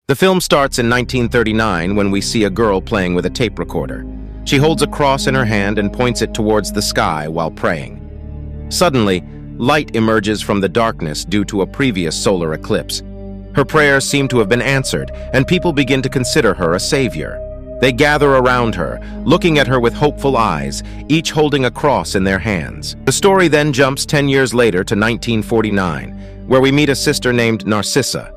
The film starts in 1939 when we see a girl playing with a tape recorder. She holds a cross in her hand and points it towards the sky while praying. Suddenly, light emerges from the darkness due to a previous solar eclipse. Her prayers seem to have been answered, and people begin to consider her a savior. They gather around her, looking at her with hopeful eyes, each holding a cross in their hands. The story then jumps 10 years later to 1949, where we meet a sister named Narcisa.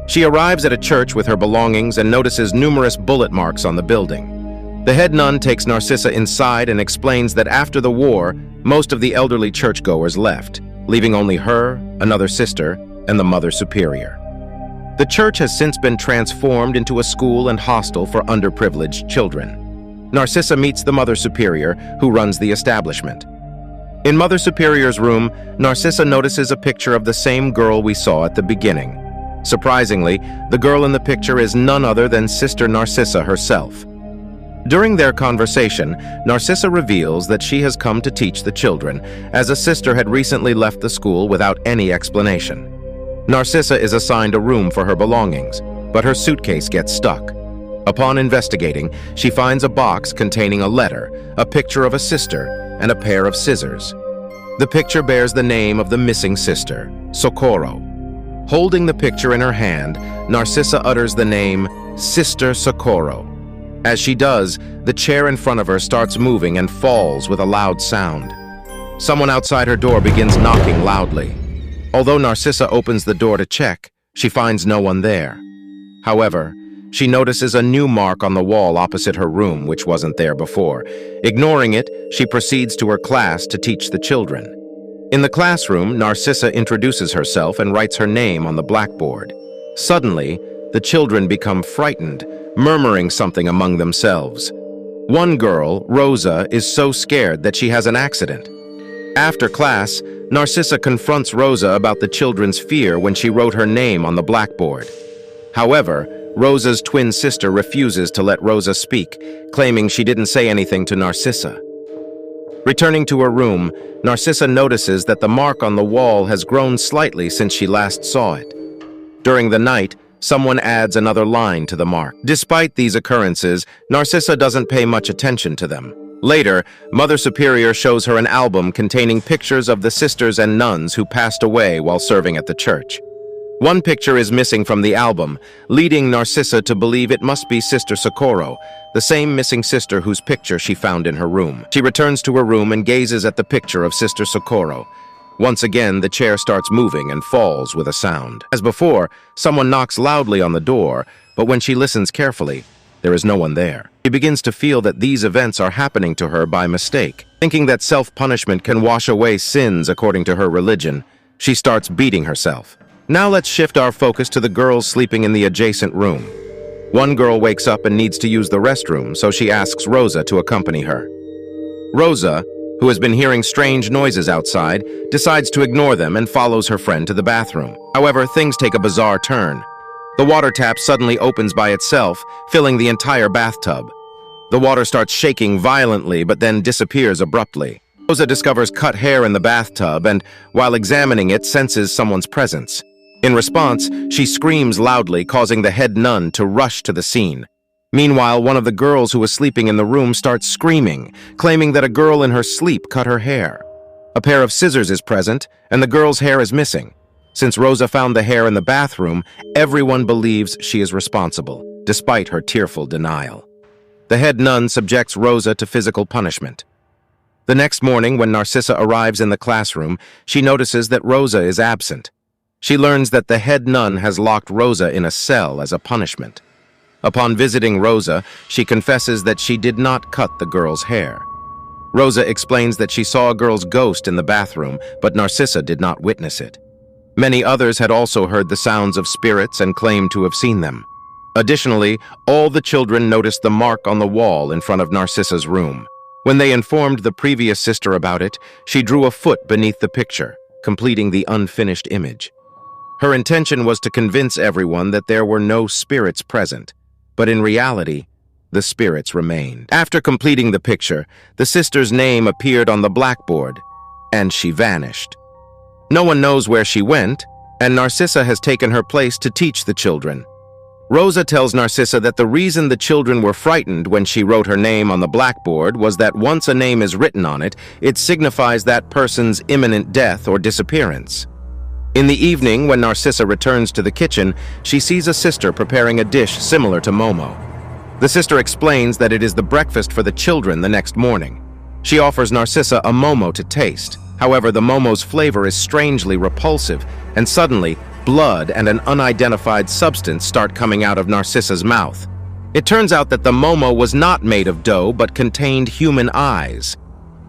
She arrives at a church with her belongings and notices numerous bullet marks on the building. The head nun takes Narcisa inside and explains that after the war, most of the elderly churchgoers left, leaving only her, another sister, and the Mother Superior. The church has since been transformed into a school and hostel for underprivileged children. Narcisa meets the Mother Superior, who runs the establishment. In Mother Superior's room, Narcisa notices a picture of the same girl we saw at the beginning. Surprisingly, the girl in the picture is none other than Sister Narcisa herself. During their conversation, Narcisa reveals that she has come to teach the children, as a sister had recently left the school without any explanation. Narcisa is assigned a room for her belongings, but her suitcase gets stuck. Upon investigating, she finds a box containing a letter, a picture of a sister, and a pair of scissors. The picture bears the name of the missing sister, Socorro. Holding the picture in her hand, Narcisa utters the name Sister Socorro. As she does, the chair in front of her starts moving and falls with a loud sound. Someone outside her door begins knocking loudly. Although Narcisa opens the door to check, she finds no one there. However, she notices a new mark on the wall opposite her room, which wasn't there before. Ignoring it, she proceeds to her class to teach the children. In the classroom, Narcisa introduces herself and writes her name on the blackboard. Suddenly, the children become frightened, murmuring something among themselves. One girl, Rosa, is so scared that she has an accident. After class, Narcisa confronts Rosa about the children's fear when she wrote her name on the blackboard. However, Rosa's twin sister refuses to let Rosa speak, claiming she didn't say anything to Narcisa. Returning to her room, Narcisa notices that the mark on the wall has grown slightly since she last saw it. During the night, someone adds another line to the mark. Despite these occurrences, Narcisa doesn't pay much attention to them. Later, Mother Superior shows her an album containing pictures of the sisters and nuns who passed away while serving at the church. One picture is missing from the album, leading Narcisa to believe it must be Sister Socorro, the same missing sister whose picture she found in her room. She returns to her room and gazes at the picture of Sister Socorro. Once again, the chair starts moving and falls with a sound. As before, someone knocks loudly on the door, but when she listens carefully, there is no one there. She begins to feel that these events are happening to her by mistake. Thinking that self-punishment can wash away sins according to her religion, she starts beating herself. Now let's shift our focus to the girls sleeping in the adjacent room. One girl wakes up and needs to use the restroom, so she asks Rosa to accompany her. Rosa, who has been hearing strange noises outside, decides to ignore them and follows her friend to the bathroom. However, things take a bizarre turn. The water tap suddenly opens by itself, filling the entire bathtub. The water starts shaking violently, but then disappears abruptly. Rosa discovers cut hair in the bathtub and, while examining it, senses someone's presence. In response, she screams loudly, causing the head nun to rush to the scene. Meanwhile, one of the girls who was sleeping in the room starts screaming, claiming that a girl in her sleep cut her hair. A pair of scissors is present, and the girl's hair is missing. Since Rosa found the hair in the bathroom, everyone believes she is responsible, despite her tearful denial. The head nun subjects Rosa to physical punishment. The next morning, when Narcisa arrives in the classroom, she notices that Rosa is absent. She learns that the head nun has locked Rosa in a cell as a punishment. Upon visiting Rosa, she confesses that she did not cut the girl's hair. Rosa explains that she saw a girl's ghost in the bathroom, but Narcisa did not witness it. Many others had also heard the sounds of spirits and claimed to have seen them. Additionally, all the children noticed the mark on the wall in front of Narcisa's room. When they informed the previous sister about it, she drew a foot beneath the picture, completing the unfinished image. Her intention was to convince everyone that there were no spirits present, but in reality, the spirits remained. After completing the picture, the sister's name appeared on the blackboard, and she vanished. No one knows where she went, and Narcisa has taken her place to teach the children. Rosa tells Narcisa that the reason the children were frightened when she wrote her name on the blackboard was that once a name is written on it, it signifies that person's imminent death or disappearance. In the evening, when Narcisa returns to the kitchen, she sees a sister preparing a dish similar to Momo. The sister explains that it is the breakfast for the children the next morning. She offers Narcisa a Momo to taste. However, the Momo's flavor is strangely repulsive, and suddenly, blood and an unidentified substance start coming out of Narcisa's mouth. It turns out that the Momo was not made of dough but contained human eyes.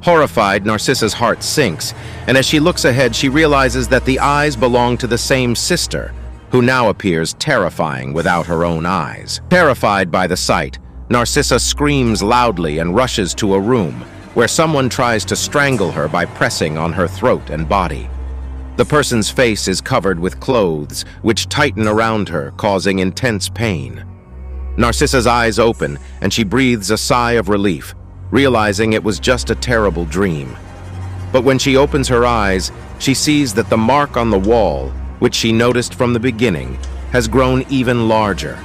Horrified, Narcisa's heart sinks, and as she looks ahead, she realizes that the eyes belong to the same sister, who now appears terrifying without her own eyes. Terrified by the sight, Narcisa screams loudly and rushes to a room, where someone tries to strangle her by pressing on her throat and body. The person's face is covered with clothes, which tighten around her, causing intense pain. Narcisa's eyes open, and she breathes a sigh of relief, realizing it was just a terrible dream. But when she opens her eyes, she sees that the mark on the wall, which she noticed from the beginning, has grown even larger.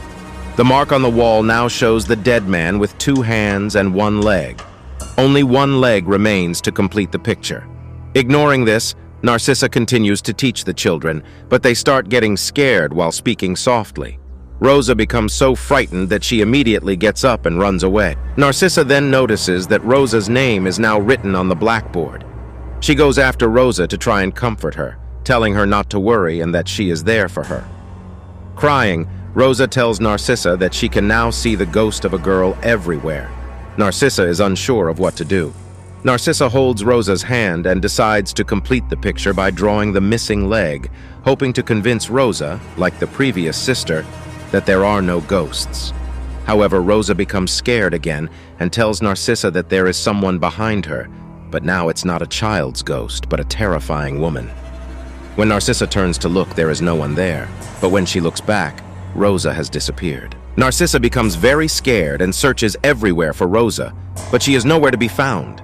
The mark on the wall now shows the dead man with 2 hands and 1 leg. Only 1 leg remains to complete the picture. Ignoring this, Narcisa continues to teach the children, but they start getting scared while speaking softly. Rosa becomes so frightened that she immediately gets up and runs away. Narcisa then notices that Rosa's name is now written on the blackboard. She goes after Rosa to try and comfort her, telling her not to worry and that she is there for her. Crying, Rosa tells Narcisa that she can now see the ghost of a girl everywhere. Narcisa is unsure of what to do. Narcisa holds Rosa's hand and decides to complete the picture by drawing the missing leg, hoping to convince Rosa, like the previous sister, that there are no ghosts. However, Rosa becomes scared again and tells Narcisa that there is someone behind her, but now it's not a child's ghost, but a terrifying woman. When Narcisa turns to look, there is no one there, but when she looks back, Rosa has disappeared. Narcisa becomes very scared and searches everywhere for Rosa, but she is nowhere to be found.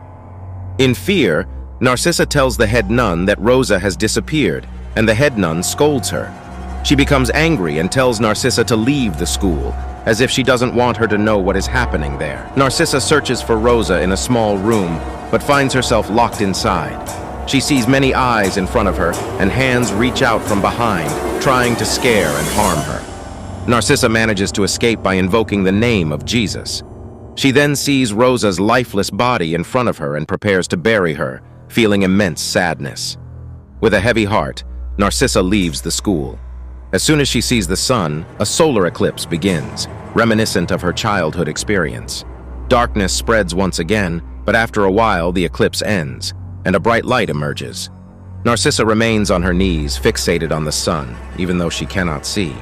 In fear, Narcisa tells the head nun that Rosa has disappeared, and the head nun scolds her. She becomes angry and tells Narcisa to leave the school, as if she doesn't want her to know what is happening there. Narcisa searches for Rosa in a small room, but finds herself locked inside. She sees many eyes in front of her, and hands reach out from behind, trying to scare and harm her. Narcisa manages to escape by invoking the name of Jesus. She then sees Rosa's lifeless body in front of her and prepares to bury her, feeling immense sadness. With a heavy heart, Narcisa leaves the school. As soon as she sees the sun, a solar eclipse begins, reminiscent of her childhood experience. Darkness spreads once again, but after a while the eclipse ends, and a bright light emerges. Narcisa remains on her knees, fixated on the sun, even though she cannot see.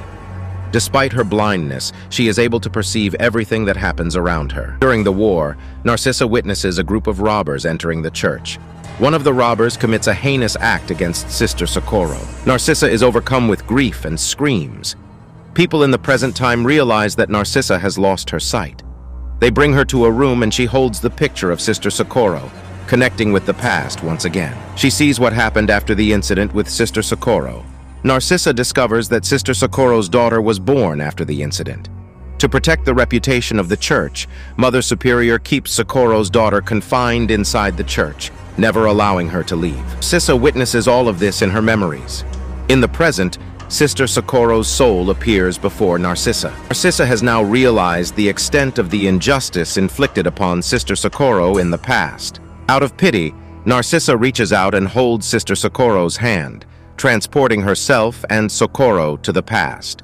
Despite her blindness, she is able to perceive everything that happens around her. During the war, Narcisa witnesses a group of robbers entering the church. One of the robbers commits a heinous act against Sister Socorro. Narcisa is overcome with grief and screams. People in the present time realize that Narcisa has lost her sight. They bring her to a room and she holds the picture of Sister Socorro, connecting with the past once again. She sees what happened after the incident with Sister Socorro. Narcisa discovers that Sister Socorro's daughter was born after the incident. To protect the reputation of the church, Mother Superior keeps Socorro's daughter confined inside the church, never allowing her to leave. Narcisa witnesses all of this in her memories. In the present, Sister Socorro's soul appears before Narcisa. Narcisa has now realized the extent of the injustice inflicted upon Sister Socorro in the past. Out of pity, Narcisa reaches out and holds Sister Socorro's hand, transporting herself and Socorro to the past.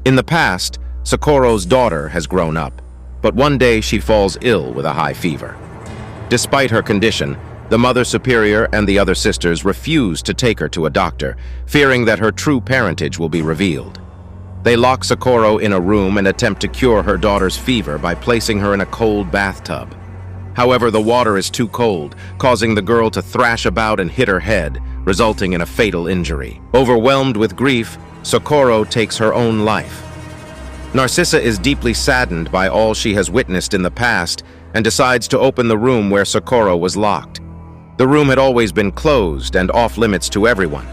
In the past, Socorro's daughter has grown up, but one day she falls ill with a high fever. Despite her condition, the Mother Superior and the other sisters refuse to take her to a doctor, fearing that her true parentage will be revealed. They lock Socorro in a room and attempt to cure her daughter's fever by placing her in a cold bathtub. However, the water is too cold, causing the girl to thrash about and hit her head, resulting in a fatal injury. Overwhelmed with grief, Socorro takes her own life. Narcisa is deeply saddened by all she has witnessed in the past and decides to open the room where Socorro was locked. The room had always been closed and off-limits to everyone.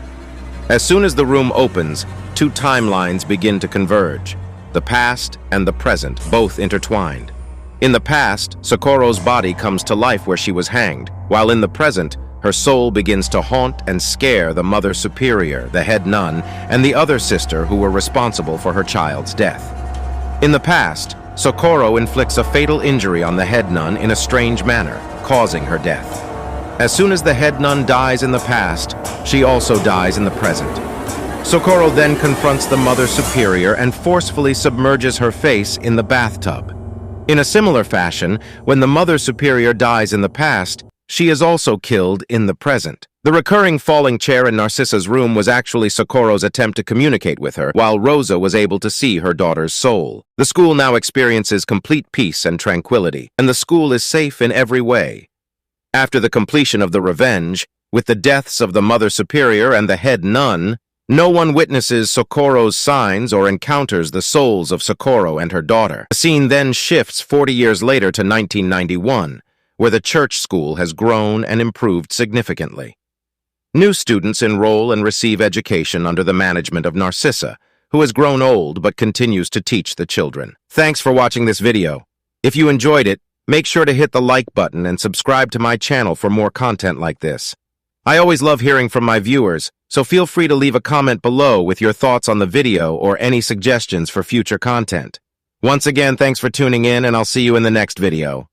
As soon as the room opens, two timelines begin to converge. the past and the present, both intertwined. In the past, Socorro's body comes to life where she was hanged, while in the present, her soul begins to haunt and scare the Mother Superior, the head nun, and the other sister who were responsible for her child's death. In the past, Socorro inflicts a fatal injury on the head nun in a strange manner, causing her death. As soon as the head nun dies in the past, she also dies in the present. Socorro then confronts the Mother Superior and forcefully submerges her face in the bathtub. In a similar fashion, when the Mother Superior dies in the past, she is also killed in the present. The recurring falling chair in Narcisa's room was actually Socorro's attempt to communicate with her, while Rosa was able to see her daughter's soul. The school now experiences complete peace and tranquility, and the school is safe in every way. After the completion of the revenge, with the deaths of the Mother Superior and the head nun, no one witnesses Socorro's signs or encounters the souls of Socorro and her daughter. The scene then shifts 40 years later to 1991, where the church school has grown and improved significantly. New students enroll and receive education under the management of Narcisa, who has grown old but continues to teach the children. Thanks for watching this video. If you enjoyed it, make sure to hit the like button and subscribe to my channel for more content like this. I always love hearing from my viewers, so feel free to leave a comment below with your thoughts on the video or any suggestions for future content. Once again, thanks for tuning in, and I'll see you in the next video.